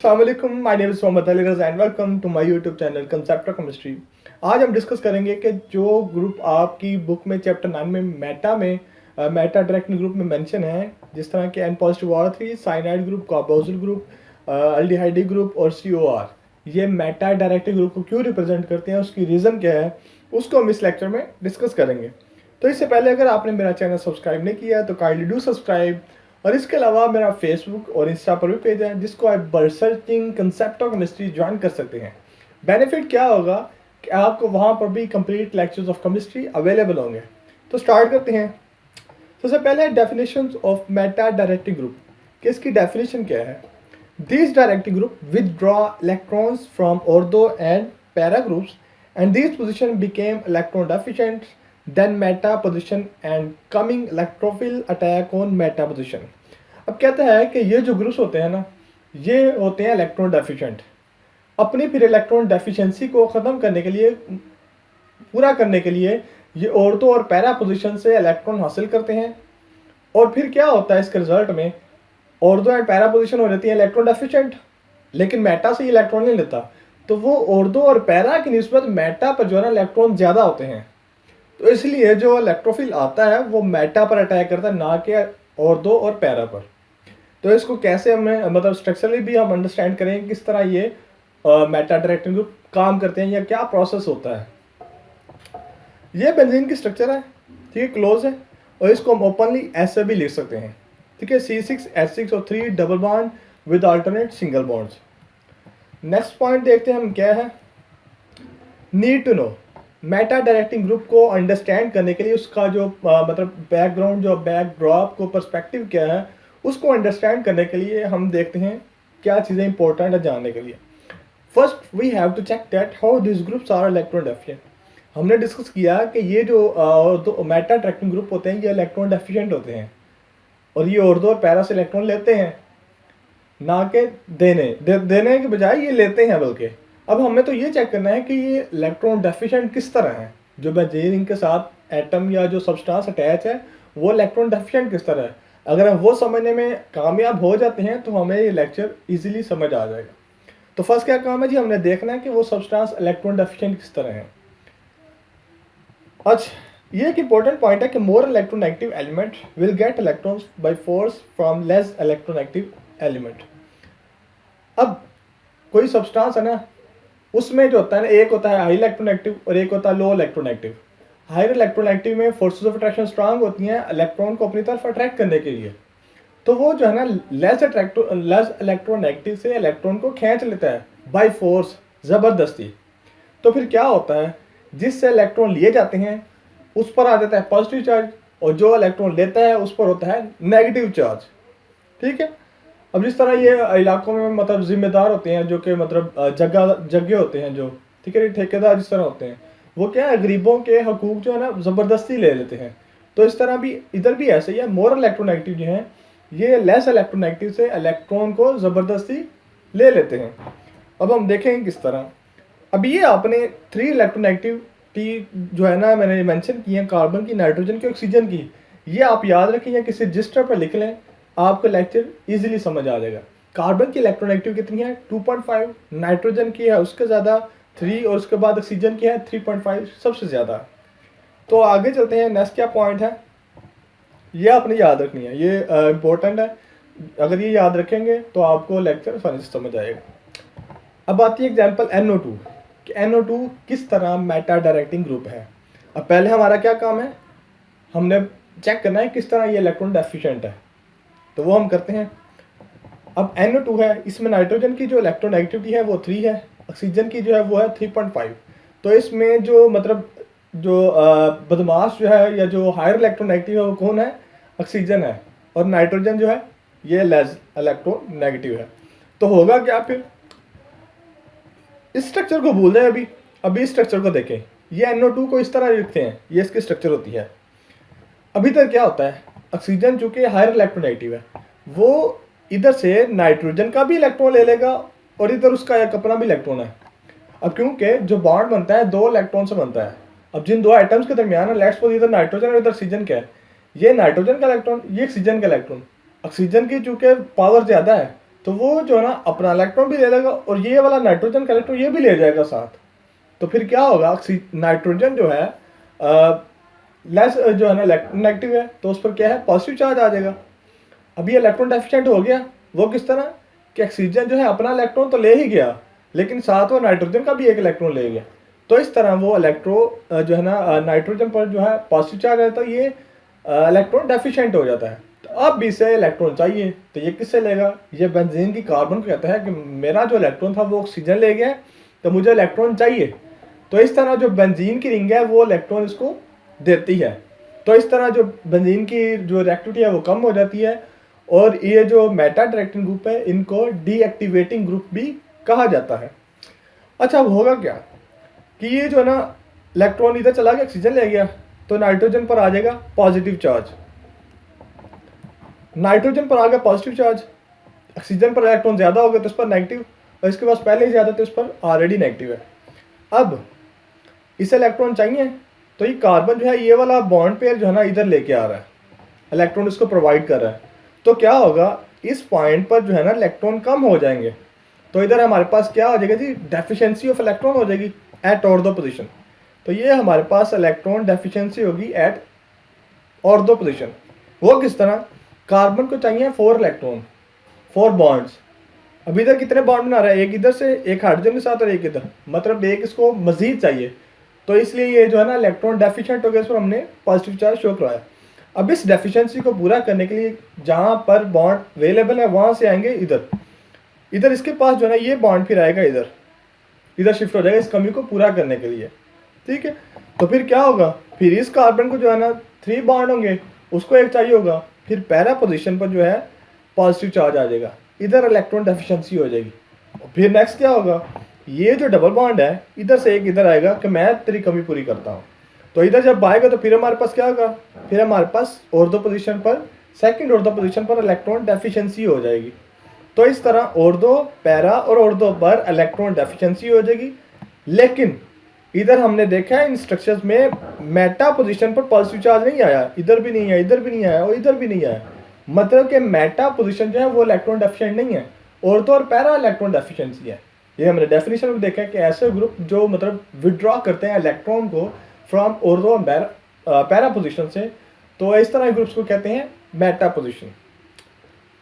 अस्सलामुअलैकुम, my name is Mohammad Ali Raza and welcome to my YouTube channel concept of chemistry. आज हम discuss करेंगे कि जो ग्रुप आपकी बुक में चैप्टर 9 में मेटा डायरेक्टिंग ग्रुप में मेंशन है, जिस तरह के N positive R3 cyanide group, carboxyl group, aldehyde group और COR, ये मेटा डायरेक्टिंग ग्रुप को क्यों रिप्रेजेंट करते हैं, उसकी रीज़न क्या है, उसको हम इस लेक्चर में डिस्कस करेंगे। तो इससे पहले अगर आपने मेरा चैनल सब्सक्राइब नहीं किया तो काइंडली डू सब्सक्राइब। और इसके अलावा मेरा फेसबुक और इंस्टा पर भी पेज है जिसको आप बर्सर्चिंग कंसेप्ट ऑफ केमिस्ट्री ज्वाइन कर सकते हैं। बेनिफिट क्या होगा कि आपको वहाँ पर भी complete lectures of chemistry available होंगे। तो स्टार्ट करते हैं। सबसे पहले definition of Meta directing group कि इसकी डेफिनेशन क्या है। This directing group withdraw electrons from ortho and para groups and these position became electron deficient, then meta position and coming electrophile attack on meta position। अब कहता है कि ये जो ग्रुप्स होते हैं ना, ये होते हैं इलेक्ट्रॉन डेफिशिएंट। अपनी फिर इलेक्ट्रॉन डेफिशिएंसी को ख़त्म करने के लिए, पूरा करने के लिए ये ऑर्थो और पैरा पोजीशन से इलेक्ट्रॉन हासिल करते हैं। और फिर क्या होता है इसके रिजल्ट में, ऑर्थो एंड पैरा पोजीशन हो जाती है इलेक्ट्रॉन डेफिशिएंट, लेकिन मेटा से इलेक्ट्रॉन नहीं लेता, तो वो ऑर्थो और पैरा की निस्बत मेटा पर जो है ना इलेक्ट्रॉन ज़्यादा होते हैं। तो इसलिए जो इलेक्ट्रोफिल आता है वो मेटा पर अटैक करता है, ना कि ऑर्थो और पैरा पर। तो इसको कैसे हमें मतलब स्ट्रक्चरली भी हम अंडरस्टैंड करें किस तरह ये मेटा डायरेक्टिंग ग्रुप काम करते हैं या क्या प्रोसेस होता है। ये बेंजीन की स्ट्रक्चर है, ठीक है, क्लोज है, और इसको हम ओपनली ऐसे भी लिख सकते हैं, ठीक है, C6H6 और 3 double bond with alternate single bonds. Next point देखते हैं हम क्या है। Need to know, meta directing group को अंडरस्टैंड करने के लिए उसका जो मतलब बैकग्राउंड, जो बैकड्रॉप को पर्सपेक्टिव क्या है, उसको अंडरस्टैंड करने के लिए हम देखते हैं क्या चीज़ें इंपॉर्टेंट है जानने के लिए। First we have to check that how this groups are electron deficient. हमने डिस्कस किया कि ये जो दो मेटा डायरेक्टिंग ग्रुप होते हैं ये इलेक्ट्रॉन डेफिशिएंट होते हैं, और ये ऑर्थो और पैरा से इलेक्ट्रॉन लेते हैं, ना कि देने के बजाय ये लेते हैं बल्कि। अब हमें तो ये चेक करना है कि ये इलेक्ट्रॉन डेफिशिएंट किस तरह है, जो बेंजीन के साथ एटम या जो सब्सटेंस अटैच है वो इलेक्ट्रॉन डेफिशिएंट किस तरह है। अगर हम वो समझने में कामयाब हो जाते हैं तो हमें ये लेक्चर इजीली समझ आ जाएगा। तो फर्स्ट क्या काम है जी, हमने देखना है कि वो सब्सटेंस इलेक्ट्रॉन डेफिशिएंट किस तरह है। अच्छा, ये एक इंपॉर्टेंट पॉइंट है कि more electronegative element will get electrons by force from less electronegative element. अब कोई सब्सटेंस है ना, उसमें जो होता है ना, एक होता है हाई इलेक्ट्रोनेगेटिव और एक होता है लो इलेक्ट्रोनेगेटिव। हायर इलेक्ट्रोनेगेटिव में फोर्सेस ऑफ अट्रैक्शन स्ट्रांग होती हैं इलेक्ट्रॉन को अपनी तरफ अट्रैक्ट करने के लिए, तो वो जो है ना लेस इलेक्ट्रोनेगेटिव से इलेक्ट्रॉन को खींच लेता है बाय फोर्स, ज़बरदस्ती। तो फिर क्या होता है, जिससे इलेक्ट्रॉन लिए जाते हैं उस पर आ जाता है पॉजिटिव चार्ज, और जो इलेक्ट्रॉन लेता है उस पर होता है नेगेटिव चार्ज, ठीक है। अब जिस तरह ये इलाकों में मतलब जिम्मेदार होते हैं, जो कि मतलब जगह होते हैं जो, ठीक है, ठेकेदार जिस तरह होते हैं, वो क्या है, गरीबों के हकूक जो है ना ज़बरदस्ती ले लेते हैं। तो इस तरह भी इधर भी ऐसे ही है, मोर इलेक्ट्रोनेगेटिव जो हैं ये लेस इलेक्ट्रोनेगेटिव से इलेक्ट्रॉन को ज़बरदस्ती ले लेते हैं। अब हम देखेंगे किस तरह। अब ये आपने 3 इलेक्ट्रोनेगेटिविटी जो है ना मैंने मेंशन की है, कार्बन की, नाइट्रोजन की, ऑक्सीजन की, ये आप याद रखें या किसी रजिस्टर पर लिख लें, आपको लेक्चर इजीली समझ आ जाएगा। कार्बन की इलेक्ट्रोनेगेटिव कितनी है, 2.5, नाइट्रोजन की है उसके ज़्यादा 3, और उसके बाद ऑक्सीजन की है 3.5, सबसे ज़्यादा। तो आगे चलते हैं, नेक्स्ट क्या पॉइंट है, ये आपने याद रखनी है, ये इम्पोर्टेंट है। अगर ये याद रखेंगे तो आपको लेक्चर आसानी से समझ आएगा। अब आती है एग्जाम्पल NO2 कि NO2 किस तरह मेटा डायरेक्टिंग ग्रुप है। अब पहले हमारा क्या काम है, हमने चेक करना है किस तरह ये इलेक्ट्रॉन डेफिशिएंट है, तो वो हम करते हैं। अब NO2 है, इसमें नाइट्रोजन की जो इलेक्ट्रोनेगेटिविटी है वो 3 है, ऑक्सीजन की जो है वो है 3.5। तो इसमें जो मतलब जो बदमाश जो है या जो हायर इलेक्ट्रोनेगेटिव है वो कौन है, ऑक्सीजन है, और नाइट्रोजन जो है ये लेस इलेक्ट्रोनेगेटिव है। तो होगा क्या फिर, इस स्ट्रक्चर को भूल जाए, अभी इस स्ट्रक्चर को देखें। ये NO2 को इस तरह लिखते हैं, ये इसकी स्ट्रक्चर होती है। अभी तक क्या होता है, ऑक्सीजन चूंकि हायर इलेक्ट्रोनेगेटिव है, वो इधर से नाइट्रोजन का भी इलेक्ट्रॉन ले लेगा और इधर उसका एक अपना भी इलेक्ट्रॉन है। अब क्योंकि जो बॉन्ड बनता है 2 इलेक्ट्रॉन से बनता है, अब जिन 2 एटम्स के दरमियान लेट्स सपोज इधर नाइट्रोजन और इधर ऑक्सीजन क्या है, ये नाइट्रोजन का इलेक्ट्रॉन, ये ऑक्सीजन का इलेक्ट्रॉन। ऑक्सीजन की चूंकि पावर ज़्यादा है तो वो जो है ना अपना इलेक्ट्रॉन भी ले लेगा और ये वाला नाइट्रोजन का इलेक्ट्रॉन ये भी ले जाएगा साथ। तो फिर क्या होगा, नाइट्रोजन जो है लेस जो है ना नेगेटिव है, तो उस पर क्या है, पॉजिटिव चार्ज आ जाएगा। अब ये इलेक्ट्रॉन डेफिशिएंट हो गया, वो किस तरह कि ऑक्सीजन जो है अपना इलेक्ट्रॉन तो ले ही गया, लेकिन साथ वो नाइट्रोजन का भी एक इलेक्ट्रॉन ले गया। तो इस तरह वो जो है ना नाइट्रोजन पर जो है पॉजिटिव चार्ज रहता है, ये इलेक्ट्रॉन डेफिशिएंट हो जाता है। तो अब भी इसे इलेक्ट्रॉन चाहिए, तो ये किससे लेगा, ये बेंजीन की कार्बन को कहता है कि मेरा जो इलेक्ट्रॉन था वो ऑक्सीजन ले गया, तो मुझे इलेक्ट्रॉन चाहिए। तो इस तरह जो बेंजीन की रिंग है वो इलेक्ट्रॉन इसको देती है। तो इस तरह जो बेंजीन की जो रिएक्टिविटी है वो कम हो जाती है, और ये जो मेटा डायरेक्टिंग ग्रुप है इनको डीएक्टिवेटिंग ग्रुप भी कहा जाता है। अच्छा, अब होगा क्या कि ये जो है ना इलेक्ट्रॉन इधर चला गया, ऑक्सीजन ले गया, तो नाइट्रोजन पर आ जाएगा पॉजिटिव चार्ज, नाइट्रोजन पर आ गया पॉजिटिव चार्ज, ऑक्सीजन पर इलेक्ट्रॉन ज़्यादा हो गया तो इस पर नेगेटिव, और इसके पास पहले ही ज़्यादा तो इस पर ऑलरेडी नेगेटिव है। अब इसे इलेक्ट्रॉन चाहिए, तो ये कार्बन जो है ये वाला बॉन्ड पेयर जो है ना इधर लेके आ रहा है, इलेक्ट्रॉन इसको प्रोवाइड कर रहा है। तो क्या होगा, इस पॉइंट पर जो है ना इलेक्ट्रॉन कम हो जाएंगे, तो इधर हमारे पास क्या हो जाएगा जी, डेफिशिएंसी ऑफ इलेक्ट्रॉन हो जाएगी एट ऑर्थो पोजीशन। तो ये हमारे पास इलेक्ट्रॉन डेफिशिएंसी होगी एट ऑर्थो पोजीशन। वो किस तरह, कार्बन को चाहिए 4 इलेक्ट्रॉन, 4 बॉन्ड्स। अब इधर कितने बॉन्ड बना रहा है, एक इधर से, एक हाइड्रोजन के साथ और एक इधर, मतलब एक इसको मजीद चाहिए। तो इसलिए ये जो है ना इलेक्ट्रॉन डेफिशिएंट हो गया, इस पर हमने पॉजिटिव चार्ज शो कराया। अब इस डेफिशिएंसी को पूरा करने के लिए जहाँ पर बॉन्ड अवेलेबल है वहाँ से आएंगे इधर, इधर इसके पास जो है ना ये बॉन्ड फिर आएगा इधर, इधर शिफ्ट हो जाएगा इस कमी को पूरा करने के लिए। ठीक है, तो फिर क्या होगा, फिर इस कार्बन को जो है ना 3 बॉन्ड होंगे, उसको एक चाहिए होगा, फिर पहला पोजीशन पर जो है पॉजिटिव चार्ज आ जाएगा, इधर इलेक्ट्रॉन डेफिशिएंसी हो जाएगी। फिर नेक्स्ट क्या होगा, ये जो डबल बॉन्ड है इधर से एक इधर आएगा कि मैं तेरी कमी पूरी करता हूँ। तो इधर जब आएगा तो फिर हमारे पास क्या होगा, फिर हमारे पास ऑर्थो पोजीशन पर, सेकंड ऑर्थो पोजीशन पर इलेक्ट्रॉन डेफिशिएंसी हो जाएगी। तो इस तरह ऑर्थो, पैरा और ऑर्थो पर इलेक्ट्रॉन डेफिशिएंसी हो जाएगी। लेकिन इधर हमने देखा है इन स्ट्रक्चर्स में मेटा पोजीशन पर पॉजिटिव चार्ज नहीं आया, इधर भी नहीं आया, इधर भी नहीं आया और इधर भी नहीं आया। मतलब कि मेटा पोजीशन जो है वो इलेक्ट्रॉन डेफिशिएंट नहीं है, ऑर्थो और पैरा इलेक्ट्रॉन डेफिशिएंसी है। ये हमने डेफिनेशन में देखा है कि ऐसे ग्रुप जो मतलब विड्रॉ करते हैं इलेक्ट्रॉन को फ्रॉम ऑर्थो और पैरा पोजीशन से, तो इस तरह ग्रुप्स को कहते हैं मेटा पोजीशन।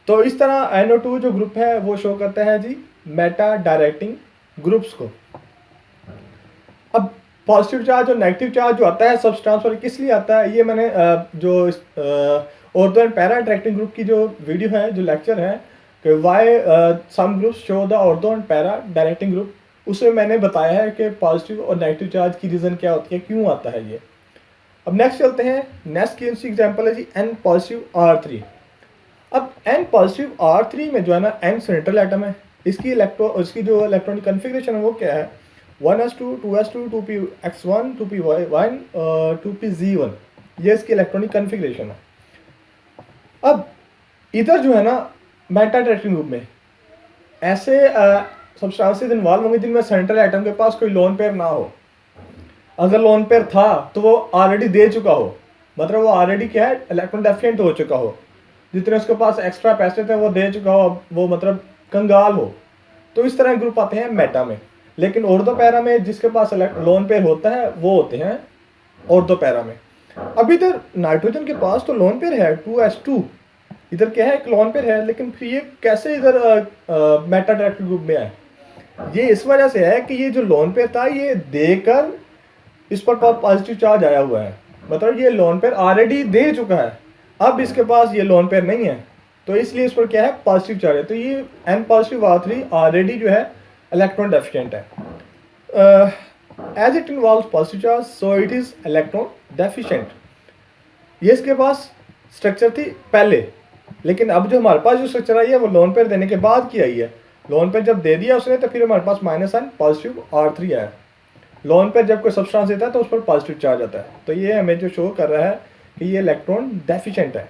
तो इस तरह NO2 जो ग्रुप है वो शो करता है जी मेटा डायरेक्टिंग ग्रुप्स को। अब पॉजिटिव चार्ज और नेगेटिव चार्ज जो आता है सब्स ट्रांसफर किस लिए आता है, ये मैंने जो ortho and para directing group की जो वीडियो है, जो लेक्चर है कि why some groups show the ortho and para directing group, उसमें मैंने बताया है कि पॉजिटिव और नेगेटिव चार्ज की रीज़न क्या होती है, क्यों आता है ये। अब नेक्स्ट चलते हैं, नेक्स्ट की एग्जाम्पल है जी N पॉजिटिव R3। अब N पॉजिटिव R3 में जो है ना N सेंट्रल एटम है, इसकी जो इलेक्ट्रॉनिक कन्फिग्रेशन है वो क्या है, 1s2 2s2 2px1 2py1 2pz1, ये इसकी इलेक्ट्रॉनिक कन्फिग्रेशन है। अब इधर जो है ना मेटा डायरेक्टिंग ग्रुप में ऐसे सब्सटेंसेस इन्वॉल्व होंगे जिनमें सेंट्रल एटम के पास कोई लोन पेयर ना हो। अगर लोन पेयर था तो वो ऑलरेडी दे चुका हो, मतलब वो ऑलरेडी क्या है, इलेक्ट्रॉन डेफिशिएंट हो चुका हो, जितने उसके पास एक्स्ट्रा पैसे थे वो दे चुका हो, वो मतलब कंगाल हो। तो इस तरह ग्रुप आते हैं मेटा में। लेकिन ऑर्थो पैरा में जिसके पास लोन पेयर होता है वो होते हैं ऑर्थो पैरा में। अब इधर नाइट्रोजन के पास तो लोन पेयर है 2s2, इधर क्या है, एक लोन पेयर है, लेकिन फिर ये कैसे इधर मेटा डायरेक्टिंग ग्रुप में आए, ये इस वजह से है कि ये जो लोन पेयर था ये देकर इस पर पॉजिटिव चार्ज आया हुआ है, मतलब ये लोन पेयर ऑलरेडी दे चुका है, अब इसके पास ये लोन पेयर नहीं है, तो इसलिए इस पर क्या है, पॉजिटिव चार्ज है। तो ये N पॉजिटिव R3 ऑलरेडी जो है इलेक्ट्रॉन डेफिशिएंट है। As it involves positive charge so it is electron deficient. ये इसके पास स्ट्रक्चर थी पहले, लेकिन अब जो हमारे पास जो स्ट्रक्चर आई है वो लोन पेयर देने के बाद की आई है। लोन पेयर जब दे दिया उसने तो फिर हमारे पास -N पॉजिटिव R3 आया। लोन पेयर जब कोई सब्सटेंस देता है तो उस पर पॉजिटिव चार्ज आता है। तो ये हमें जो शो कर रहा है कि ये इलेक्ट्रॉन डेफिशिएंट है।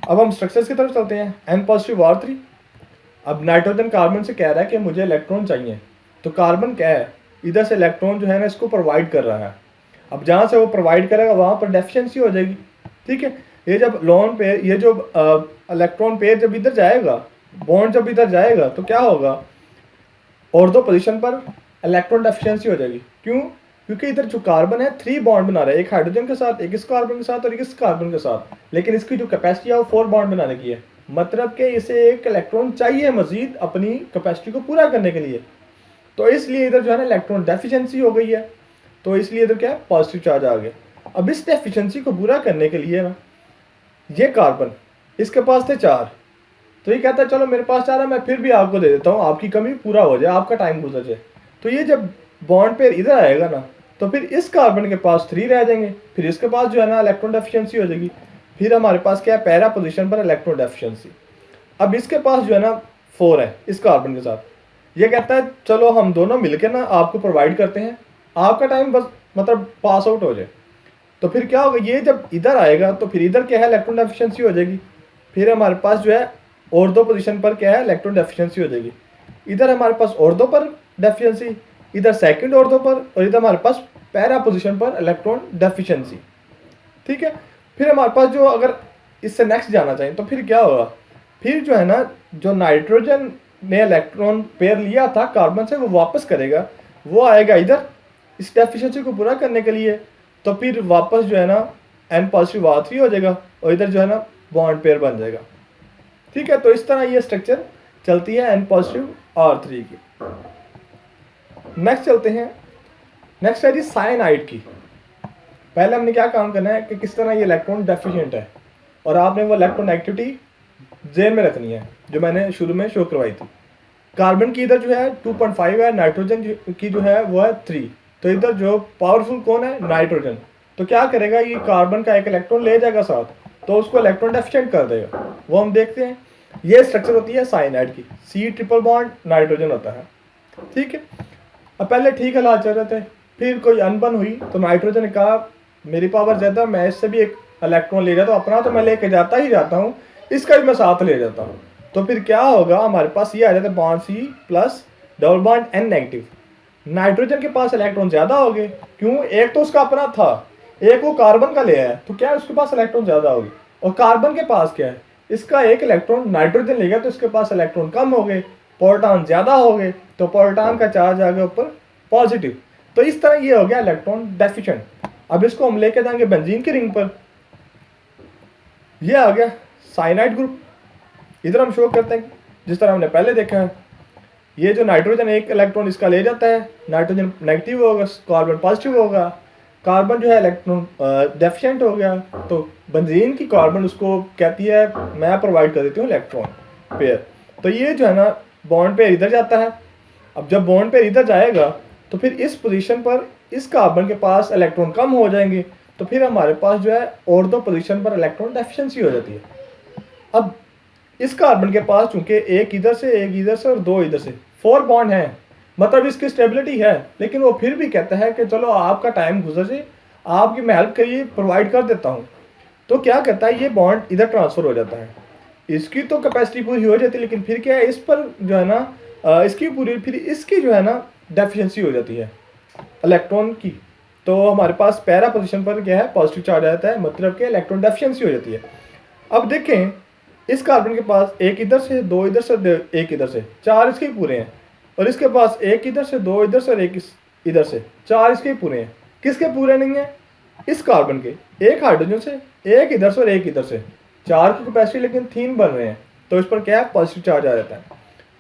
अब हम स्ट्रक्चर्स की तरफ चलते हैं। N positive R3। अब नाइट्रोजन कार्बन से कह रहा है कि मुझे इलेक्ट्रॉन चाहिए, तो कार्बन क्या है, इधर से इलेक्ट्रॉन जो है ना इसको प्रोवाइड कर रहा है। अब जहाँ से वो प्रोवाइड करेगा वहाँ पर डेफिशिएंसी हो जाएगी। ठीक है, ये जब लोन पेयर, ये जो इलेक्ट्रॉन पेयर जब इधर जाएगा बॉन्ड जब इधर जाएगा तो क्या होगा, और दो पोजीशन पर इलेक्ट्रॉन डेफिशिएंसी हो जाएगी। क्यों? क्योंकि इधर जो कार्बन है 3 बॉन्ड बना रहा है, एक हाइड्रोजन के साथ, एक इस कार्बन के साथ और एक इस कार्बन के साथ, लेकिन इसकी जो कैपेसिटी है वो 4 बॉन्ड बनाने की है। मतलब कि इसे एक इलेक्ट्रॉन चाहिए मजीद अपनी कैपेसिटी को पूरा करने के लिए। तो इसलिए इधर जो है ना इलेक्ट्रॉन डेफिशिएंसी हो गई है, तो इसलिए इधर क्या है, पॉजिटिव चार्ज आ गया। अब इस डेफिशिएंसी को पूरा करने के लिए ना, ये कार्बन, इसके पास थे 4, तो ये कहता है चलो मेरे पास 4 है, मैं फिर भी आपको दे देता हूँ, आपकी कमी पूरा हो जाए, आपका टाइम गुजर जाए। तो ये जब बॉन्ड पेयर इधर आएगा ना, तो फिर इस कार्बन के पास 3 रह जाएंगे, फिर इसके पास जो है ना इलेक्ट्रॉन डेफिशिएंसी हो जाएगी। फिर हमारे पास क्या है, पैरा पोजीशन पर इलेक्ट्रॉन डेफिशिएंसी। अब इसके पास जो है ना 4 है इस कार्बन के साथ। ये कहता है चलो हम दोनों मिलकर ना आपको प्रोवाइड करते हैं, आपका टाइम बस मतलब पास आउट हो जाए। तो फिर क्या होगा, ये जब इधर आएगा तो फिर इधर क्या है, इलेक्ट्रॉन डेफिशिएंसी हो जाएगी। फिर हमारे पास जो है और दो पोजीशन पर क्या है, इलेक्ट्रॉन डेफिशिएंसी हो जाएगी। इधर हमारे पास और दो पर डेफिशिएंसी, इधर सेकंड और दो पर, और इधर हमारे पास पैरा पोजीशन पर इलेक्ट्रॉन डेफिशिएंसी। ठीक है। फिर हमारे पास जो, अगर इससे नेक्स्ट जाना चाहिए तो फिर क्या होगा, फिर जो है ना, जो नाइट्रोजन ने इलेक्ट्रॉन पेयर लिया था कार्बन से वो वापस करेगा, वो आएगा इधर इस डेफिशिएंसी को पूरा करने के लिए। तो फिर वापस जो है ना एन पॉजिटिव R3 हो जाएगा, और इधर जो है ना बॉन्ड पेयर बन जाएगा। ठीक है। तो इस तरह ये स्ट्रक्चर चलती है N पॉजिटिव R3 की। नेक्स्ट चलते हैं, नेक्स्ट है जी साइनाइड की। पहले हमने क्या काम करना है कि किस तरह ये इलेक्ट्रॉन डेफिशिएंट है, और आपने वो इलेक्ट्रॉन एक्टिविटी जेन में रखनी है जो मैंने शुरू में शो करवाई थी। कार्बन की इधर जो है 2.5 है, नाइट्रोजन की जो है वो है 3। तो इधर जो पावरफुल कौन है, नाइट्रोजन। तो क्या करेगा, ये कार्बन का एक इलेक्ट्रॉन ले जाएगा साथ, तो उसको इलेक्ट्रॉन डेफिशिएंट कर देगा। वो हम देखते हैं। ये स्ट्रक्चर होती है साइनाइड की, C ट्रिपल बॉन्ड नाइट्रोजन होता है। ठीक है। अब पहले ठीक हालात चल रहे थे, फिर कोई अनबन हुई तो नाइट्रोजन ने कहा मेरी पावर ज़्यादा, मैं इससे भी एक इलेक्ट्रॉन ले जाता हूँ, अपना तो मैं लेके जाता ही जाता हूँ, इसका भी मैं साथ ले जाता हूँ। तो फिर क्या होगा, हमारे पास ये आ जाता है bond C plus double bond N negative. Nitrogen के पास इलेक्ट्रॉन ज़्यादा हो गए, क्यों, एक तो उसका अपना था, एक वो कार्बन का ले आया, तो क्या है उसके पास इलेक्ट्रॉन ज़्यादा होगी। और कार्बन के पास क्या है, इसका एक इलेक्ट्रॉन नाइट्रोजन ले गया, तो इसके पास इलेक्ट्रॉन कम हो गए, प्रोटॉन ज़्यादा हो गए, तो प्रोटॉन का चार्ज आ गया ऊपर पॉजिटिव। तो इस तरह ये हो गया इलेक्ट्रॉन डेफिशिएंट। अब इसको हम लेके जाएंगे बेंजीन की रिंग पर। ये आ गया साइनाइड ग्रुप। इधर हम शो करते हैं जिस तरह हमने पहले देखा है, ये जो नाइट्रोजन एक इलेक्ट्रॉन इसका ले जाता है, नाइट्रोजन नेगेटिव होगा, कार्बन पॉजिटिव होगा, कार्बन जो है इलेक्ट्रॉन डेफिशिएंट हो गया, तो बेंजीन की कार्बन उसको कहती है मैं प्रोवाइड कर देती हूँ इलेक्ट्रॉन पेयर। तो ये जो है ना बॉन्ड पेयर इधर जाता है। अब जब बॉन्ड पेयर इधर जाएगा तो फिर इस पोजीशन पर इस कार्बन के पास इलेक्ट्रॉन कम हो जाएंगे, तो फिर हमारे पास जो है और दो पोजीशन पर इलेक्ट्रॉन डेफिशिएंसी हो जाती है। अब इस कार्बन के पास चूंकि एक इधर से और दो इधर से 4 बॉन्ड हैं, मतलब इसकी स्टेबिलिटी है, लेकिन वो फिर भी कहता है कि चलो आपका टाइम गुजर जाए, आपकी मैं हेल्प करिए, प्रोवाइड कर देता हूँ। तो क्या करता है, ये बॉन्ड इधर ट्रांसफ़र हो जाता है, इसकी तो कैपेसिटी पूरी हो जाती है, लेकिन फिर क्या है, इस पर जो है ना इसकी पूरी, फिर इसकी जो है ना डेफिशिएंसी हो जाती है इलेक्ट्रॉन की। तो हमारे पास पैरा पोजीशन पर क्या है, पॉजिटिव चार्ज आ जाता है, मतलब कि इलेक्ट्रॉन डेफिशिएंसी हो जाती है। अब देखें इस कार्बन के पास एक इधर से, दो इधर से, एक इधर से, 4 इसके पूरे हैं, और इसके पास एक इधर से, दो इधर से और एक इधर से, 4 इसके पूरे हैं। किसके पूरे नहीं है, इस कार्बन के, एक हाइड्रोजन से, एक इधर से और एक इधर से, 4 की कैपेसिटी लेकिन 3 बन रहे हैं, तो इस पर क्या है, पॉजिटिव चार्ज आ जाता है।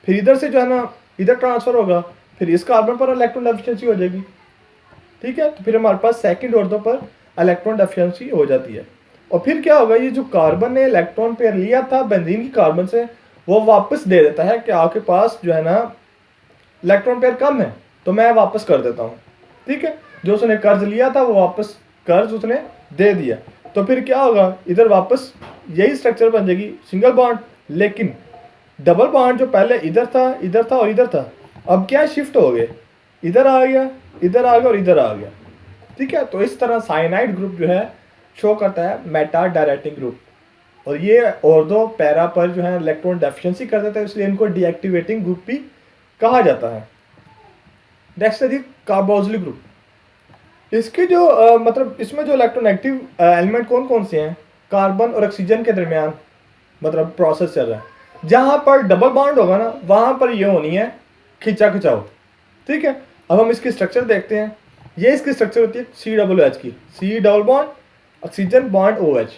फिर इधर से जो है ना इधर ट्रांसफ़र होगा, फिर इस कार्बन पर इलेक्ट्रॉन डेफिशिएंसी हो जाएगी। ठीक है। तो फिर हमारे पास सेकंड ऑर्डर पर इलेक्ट्रॉन डेफिशिएंसी हो जाती है। और फिर क्या होगा, ये जो कार्बन ने इलेक्ट्रॉन पेयर लिया था बेंजीन की कार्बन से, वो वापस दे देता है कि आपके पास जो है ना इलेक्ट्रॉन पेयर कम है, तो मैं वापस कर देता हूँ। ठीक है। जो उसने कर्ज लिया था वो वापस कर्ज उसने दे दिया। तो फिर क्या होगा, इधर वापस यही स्ट्रक्चर बन जाएगी, सिंगल बॉन्ड, लेकिन डबल बॉन्ड जो पहले इधर था और इधर था, अब क्या शिफ्ट हो गए, इधर आ गया, इधर आ गया और इधर आ गया। ठीक है। तो इस तरह साइनाइड ग्रुप जो है शो करता है मेटा डायरेक्टिंग ग्रुप, और ये और दो पैरा पर जो है इलेक्ट्रॉन डेफिशिएंसी कर देता है, इसलिए इनको डीएक्टिवेटिंग ग्रुप भी कहा जाता है। नेक्स्ट है जी कार्बोक्सिल ग्रुप। इसके जो मतलब इसमें जो इलेक्ट्रोनेगेटिव एलिमेंट कौन कौन से हैं, कार्बन और ऑक्सीजन के दरमियान मतलब प्रोसेस चल रहा है, जहां पर डबल बॉन्ड होगा ना वहां पर ये होनी है खिंचा खिंचाओ। ठीक है, अब हम इसकी स्ट्रक्चर देखते हैं। ये इसकी स्ट्रक्चर होती है COOH की, C double bond oxygen bond OH।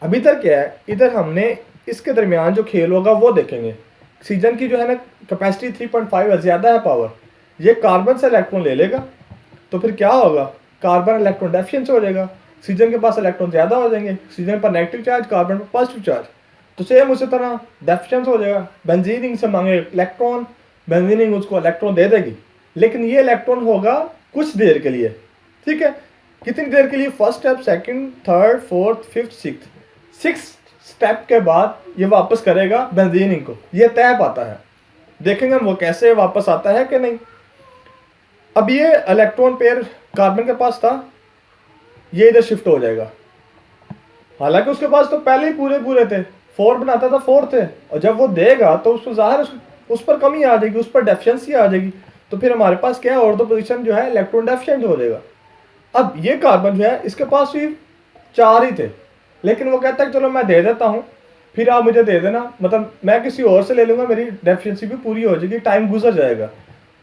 अब इधर क्या है, इधर हमने इसके दरमियान जो खेल होगा वो देखेंगे। ऑक्सीजन की जो है ना कैपेसिटी 3.5 है, ज़्यादा है पावर, ये कार्बन से इलेक्ट्रॉन ले लेगा तो फिर क्या होगा, कार्बन इलेक्ट्रॉन डेफिशिएंसी हो जाएगा, ऑक्सीजन के पास इलेक्ट्रॉन ज़्यादा हो जाएंगे, ऑक्सीजन पर नेगेटिव चार्ज, कार्बन पर पॉजिटिव चार्ज, तो सेम उसी तरह डेफिशिएंसी हो जाएगा। बेंजीन से मांगे इलेक्ट्रॉन, बेंजीन उसको इलेक्ट्रॉन दे देगी, लेकिन ये इलेक्ट्रॉन होगा कुछ देर के लिए। ठीक है, कितनी देर के लिए, first step, second, third, fourth, fifth, six step के बाद ये वापस करेगा बेंजीन को, ये तय पाता है। देखेंगे हम वो कैसे वापस आता है कि नहीं। अब ये इलेक्ट्रॉन पेयर कार्बन के पास था, ये इधर शिफ्ट हो जाएगा, हालांकि उसके पास तो पहले ही पूरे पूरे थे, 4 बनाता था 4 थे, और जब वो देगा तो उसको जाहिर उस पर कमी आ जाएगी, उस पर डेफिशिएंसी आ जाएगी, तो फिर हमारे पास क्या है, ऑर्थो पोजीशन जो है इलेक्ट्रॉन डेफिशिएंट हो जाएगा। अब ये कार्बन जो है इसके पास भी 4 ही थे, लेकिन वो कहता है चलो मैं दे देता हूँ, फिर आप मुझे दे देना, मतलब मैं किसी और से ले लूँगा, मेरी डेफिशिएंसी भी पूरी हो जाएगी, टाइम गुजर जाएगा।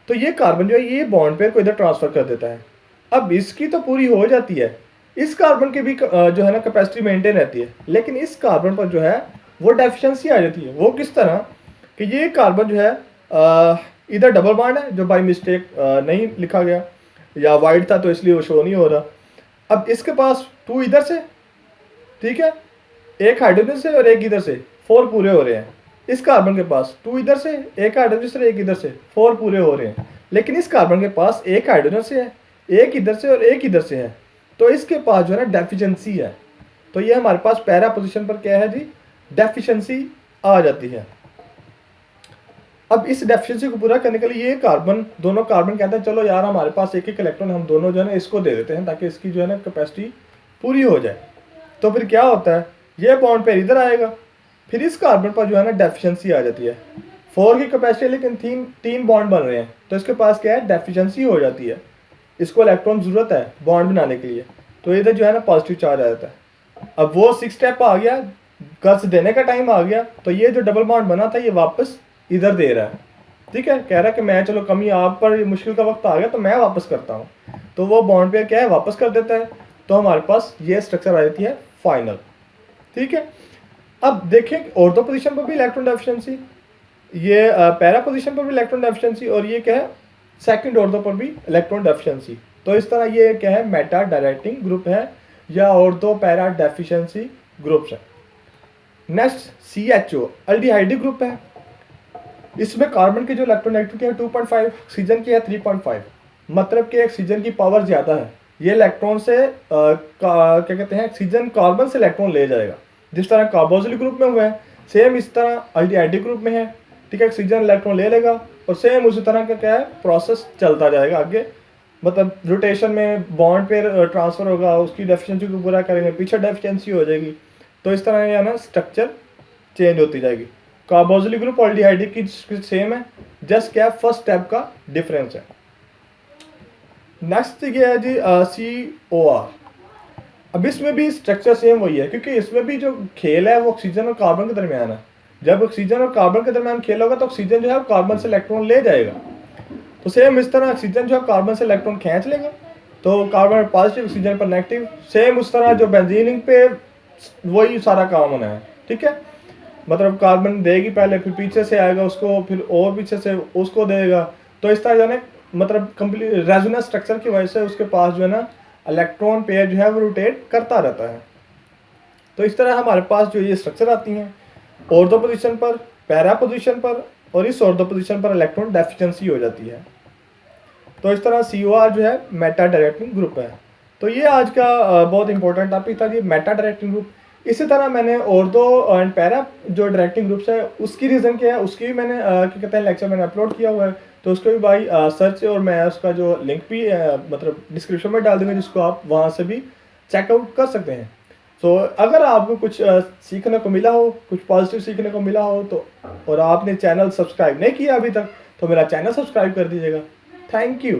तो ये कार्बन जो है ये बॉन्ड पेयर को इधर ट्रांसफ़र कर देता है। अब इसकी तो पूरी हो जाती है, इस कार्बन की भी जो है ना कैपेसिटी मेंटेन रहती है, लेकिन इस कार्बन पर जो है वो डेफिशिएंसी आ जाती है। वो किस तरह कि ये कार्बन जो है इधर डबल बॉन्ड है जो बाय मिस्टेक नहीं लिखा गया, या वाइड था तो इसलिए वो शो नहीं हो रहा। अब इसके पास 2 इधर से, ठीक है, एक हाइड्रोजन से और एक इधर से, 4 पूरे हो रहे हैं। इस कार्बन के पास 2 इधर से, एक हाइड्रोजन से, एक इधर से, 4 पूरे हो रहे हैं। लेकिन इस कार्बन के पास एक हाइड्रोजन से है, एक इधर से और एक इधर से है, तो इसके पास जो है ना डेफिशिएंसी है। तो ये हमारे पास पैरा पोजीशन पर क्या है जी, डेफिशिएंसी आ जाती है। अब इस डेफिशिएंसी को पूरा करने के लिए ये कार्बन, दोनों कार्बन कहते हैं चलो यार हमारे पास एक एक इलेक्ट्रॉन, हम दोनों जो है ना इसको दे देते हैं ताकि इसकी जो है ना कैपेसिटी पूरी हो जाए। तो फिर क्या होता है, ये बॉन्ड पेयर इधर आएगा, फिर इस कार्बन पर जो है ना डेफिशिएंसी आ जाती है। 4 की कैपेसिटी, लेकिन तीन बॉन्ड बन रहे हैं, तो इसके पास क्या है, डेफिशिएंसी हो जाती है, इसको इलेक्ट्रॉन ज़रूरत है बॉन्ड बनाने के लिए, तो इधर जो है ना पॉजिटिव चार्ज आ जाता है। अब वो 6 स्टेप आ गया, कर्ज देने का टाइम आ गया, तो ये जो डबल बॉन्ड बना था ये वापस इधर दे रहा है। ठीक है, कह रहा है कि मैं चलो कमी आप पर मुश्किल का वक्त आ गया तो मैं वापस करता हूँ, तो वो बॉन्ड पेयर क्या है वापस कर देता है, तो हमारे पास ये स्ट्रक्चर आ जाती है फाइनल। ठीक है, अब देखें ऑर्थो पोजीशन पर भी इलेक्ट्रॉन डेफिशिएंसी, ये पैरा पोजीशन पर भी इलेक्ट्रॉन डेफिशिएंसी, और ये क्या है सेकंड ऑर्थो पर भी इलेक्ट्रॉन डेफिशिएंसी। तो इस तरह ये क्या है, मेटा डायरेक्टिंग ग्रुप है या ऑर्थो पैरा डेफिशिएंसी ग्रुप्स है। नेक्स्ट CHO अल्डिहाइड ग्रुप है, इसमें कार्बन की जो इलेक्ट्रोनेगेटिविटी है 2.5, ऑक्सीजन की है 3.5, मतलब कि ऑक्सीजन की पावर ज़्यादा है, ये इलेक्ट्रॉन से क्या कहते हैं, ऑक्सीजन कार्बन से इलेक्ट्रॉन ले जाएगा, जिस तरह कार्बोक्सिलिक ग्रुप में हुआ है सेम इस तरह अल्डिहाइड ग्रुप में है। ठीक है, ऑक्सीजन इलेक्ट्रॉन ले लेगा और सेम उसी तरह का क्या है प्रोसेस चलता जाएगा आगे, मतलब रोटेशन में बॉन्ड पे ट्रांसफ़र होगा, उसकी डेफिशिएंसी को पूरा करेंगे, पीछे डेफिशिएंसी हो जाएगी, तो इस तरह ये ना स्ट्रक्चर चेंज होती जाएगी। कार्बोक्सिलिक ग्रुप अल्डिहाइड की सेम है, जस्ट क्या फर्स्ट स्टेप का डिफरेंस है। नेक्स्ट ये है जी COR। अब इसमें भी स्ट्रक्चर सेम वही है, क्योंकि इसमें भी जो खेल है वो ऑक्सीजन और कार्बन के दरमियान है। जब ऑक्सीजन और कार्बन के दरमियान खेल होगा तो ऑक्सीजन जो है कार्बन से इलेक्ट्रॉन ले जाएगा, तो सेम इस तरह ऑक्सीजन जो है कार्बन से इलेक्ट्रॉन खींच लेगा, तो कार्बन पर पॉजिटिव, ऑक्सीजन पर नेगेटिव, सेम उस तरह जो बेंजीन पे वही सारा काम होना है। ठीक है, मतलब कार्बन देगी पहले, फिर पीछे से आएगा उसको, फिर और पीछे से उसको देगा, तो इस तरह जो है मतलब कंप्लीट रेजोनेंस स्ट्रक्चर की वजह से उसके पास जो है ना इलेक्ट्रॉन पेयर जो है वो रोटेट करता रहता है। तो इस तरह हमारे पास जो ये स्ट्रक्चर आती हैं, ऑर्थो पोजीशन पर, पैरा पोजीशन पर, और इस ऑर्थो पोजीशन पर इलेक्ट्रॉन डेफिशिएंसी हो जाती है। तो इस तरह COR जो है मेटा डायरेक्टिंग ग्रुप है। तो ये आज का बहुत इंपॉर्टेंट टॉपिक था, ये मेटा डायरेक्टिंग ग्रुप। इसी तरह मैंने ऑर्थो एंड पैरा जो डायरेक्टिंग ग्रुप्स है उसकी रीज़न क्या है, उसकी भी मैंने क्या कहते हैं लेक्चर मैंने अपलोड किया हुआ है, तो उसको भी भाई सर्च, और मैं उसका जो लिंक भी मतलब डिस्क्रिप्शन में डाल दूँगा, जिसको आप वहाँ से भी चेकआउट कर सकते हैं। तो अगर आपको कुछ सीखने को मिला हो, कुछ पॉजिटिव सीखने को मिला हो, तो और आपने चैनल सब्सक्राइब नहीं किया अभी तक, तो मेरा चैनल सब्सक्राइब कर दीजिएगा। Thank you.